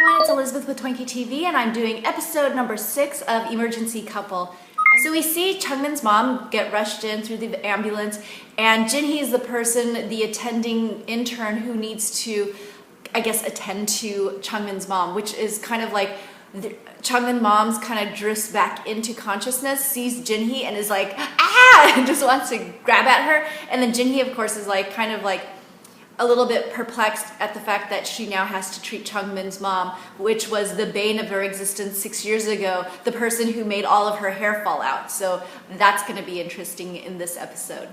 Everyone, it's Elizabeth with t0inky TV, and I'm doing episode number 6 of Emergency Couple. So we see Chungmin's mom get rushed in through the ambulance, and Jin-hee is the person, the attending intern who needs to, I guess, attend to Chungmin's mom, which is kind of like Chungmin mom's kind of drifts back into consciousness, sees Jin-hee and is like, ah, and just wants to grab at her. And then Jin-hee, of course, is like kind of like a little bit perplexed at the fact that she now has to treat Chungmin's mom, which was the bane of her existence 6 years ago, the person who made all of her hair fall out. So that's going to be interesting in this episode.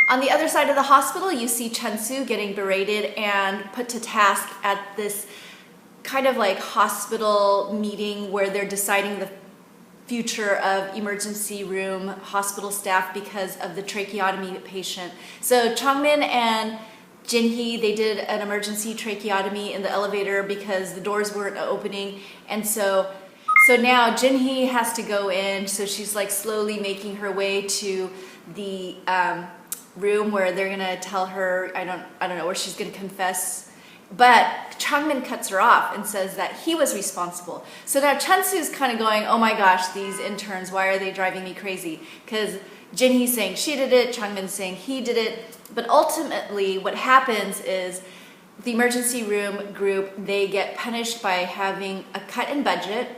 On the other side of the hospital, you see Chun-soo getting berated and put to task at this kind of like hospital meeting where they're deciding the future of emergency room hospital staff because of the tracheotomy patient. So Chungmin and Jin-hee, they did an emergency tracheotomy in the elevator because the doors weren't opening, and so now Jin-hee has to go in. So she's like slowly making her way to the room where they're gonna tell her, I don't know, where she's gonna confess. But Chungmin cuts her off and says that he was responsible. So now Chun-soo's kind of going, oh my gosh, these interns, why are they driving me crazy? Because Jin-hee's saying she did it, Chungmin's saying he did it. But ultimately what happens is the emergency room group, they get punished by having a cut in budget.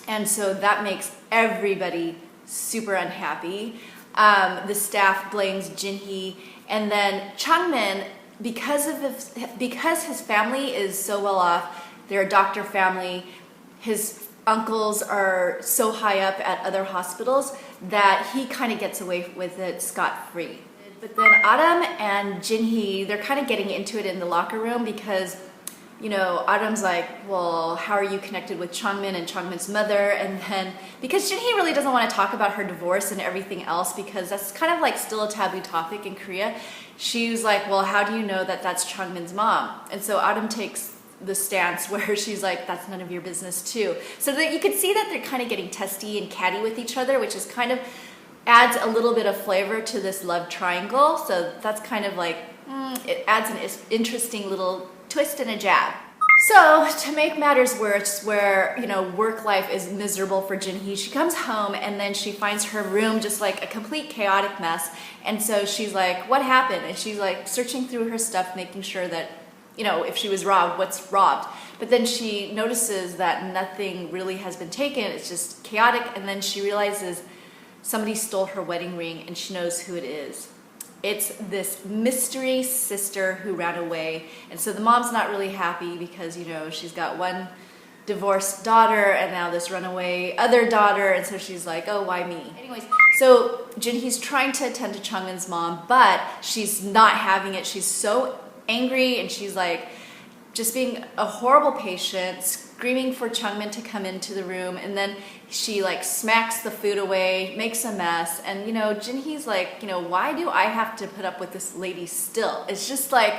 And so that makes everybody super unhappy. The staff blames Jin-hee. And then Chungmin, because his family is so well off, they're a doctor family, his uncles are so high up at other hospitals that he kind of gets away with it scot-free. But then Adam and Jin-hee, they're kind of getting into it in the locker room because, you know, Adam's like, well, how are you connected with Chungmin and Chungmin's mother? And then, because Jin-hee really doesn't want to talk about her divorce and everything else because that's kind of like still a taboo topic in Korea, she was like, well, how do you know that that's Chungmin's mom? And so Adam takes the stance where she's like, that's none of your business too. So that you can see that they're kind of getting testy and catty with each other, which is kind of adds a little bit of flavor to this love triangle. So that's kind of like, it adds an interesting little twist and a jab. So to make matters worse, where, you know, work life is miserable for Jin-hee, she comes home and then she finds her room just like a complete chaotic mess. And so she's like, what happened? And she's like searching through her stuff, making sure that, you know, if she was robbed, what's robbed? But then she notices that nothing really has been taken. It's just chaotic. And then she realizes somebody stole her wedding ring and she knows who it is. It's this mystery sister who ran away. And so the mom's not really happy because, you know, she's got one divorced daughter and now this runaway other daughter. And so she's like, oh, why me? Anyways, so Jin-hee's trying to attend to Chungmin's mom, but she's not having it. She's so angry and she's like just being a horrible patient, screaming for Chungmin to come into the room, and then she like smacks the food away, makes a mess, and you know, Jin-hee's like, you know, why do I have to put up with this lady still? It's just like,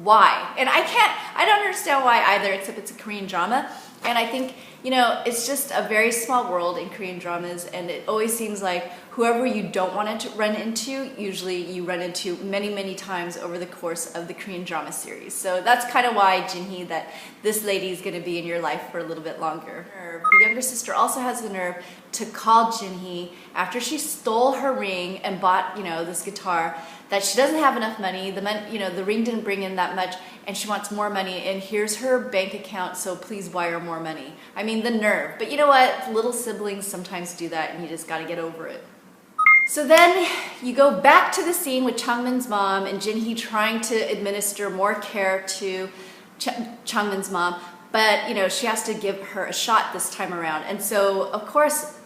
why? And I don't understand why either, except it's a Korean drama, and I think, you know, it's just a very small world in Korean dramas, and it always seems like whoever you don't want to run into, usually you run into many, many times over the course of the Korean drama series. So that's kind of why, Jin-hee, that this lady is going to be in your life for a little bit longer. The younger sister also has the nerve to call Jin-hee after she stole her ring and bought, you know, this guitar, that she doesn't have enough money. You know, the ring didn't bring in that much, and she wants more money. And here's her bank account, so please wire more money. I mean, the nerve. But you know what? Little siblings sometimes do that, and you just got to get over it. So then you go back to the scene with Chungmin's mom and Jin-hee trying to administer more care to Chungmin's mom, but you know, she has to give her a shot this time around. And so of course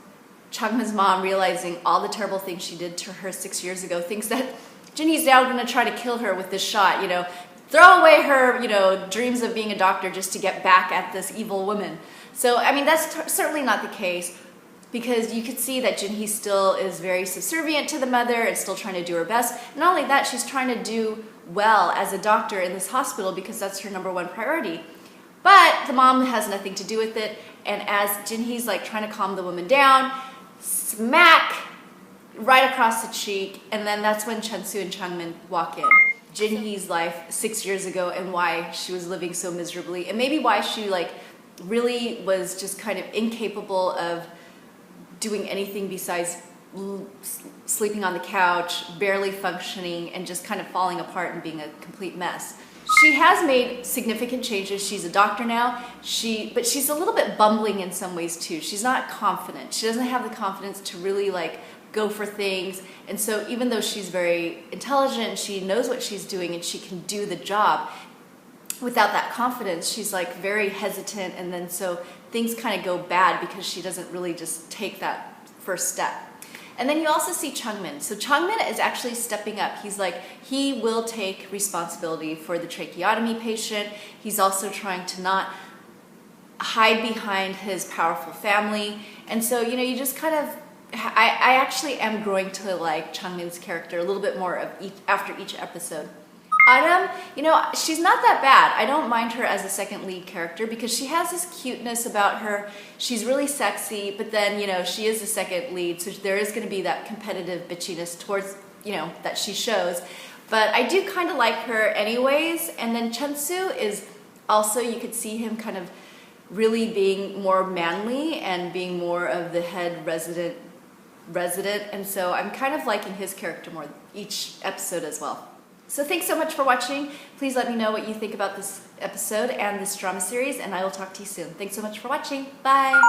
Chungmin's mom, realizing all the terrible things she did to her 6 years ago, thinks that Jin-hee's now going to try to kill her with this shot, you know, throw away her, you know, dreams of being a doctor just to get back at this evil woman. So I mean, that's certainly not the case, because you could see that Jin-hee still is very subservient to the mother and still trying to do her best. And not only that, she's trying to do well as a doctor in this hospital because that's her #1 priority. But the mom has nothing to do with it, and as Jin-hee's like trying to calm the woman down, smack right across the cheek, and then that's when Chun-soo and Chungmin walk in. Jin-hee's life 6 years ago and why she was living so miserably, and maybe why she like really was just kind of incapable of doing anything besides sleeping on the couch, barely functioning, and just kind of falling apart and being a complete mess. She has made significant changes. She's a doctor now, but she's a little bit bumbling in some ways too. She's not confident. She doesn't have the confidence to really like go for things. And so even though she's very intelligent and she knows what she's doing and she can do the job, without that confidence, she's like very hesitant, and then so things kind of go bad because she doesn't really just take that first step. And then you also see Chungmin. So Chungmin is actually stepping up. He's like, he will take responsibility for the tracheotomy patient. He's also trying to not hide behind his powerful family. And so, you know, you just kind of, I actually am growing to like Chungmin's character a little bit more of after each episode. Autumn, you know, she's not that bad. I don't mind her as a second lead character because she has this cuteness about her. She's really sexy, but then, you know, she is the second lead, so there is going to be that competitive bitchiness towards, you know, that she shows. But I do kind of like her anyways. And then Chun-soo is also, you could see him kind of really being more manly and being more of the head resident. And so I'm kind of liking his character more each episode as well. So thanks so much for watching. Please let me know what you think about this episode and this drama series, and I will talk to you soon. Thanks so much for watching. Bye!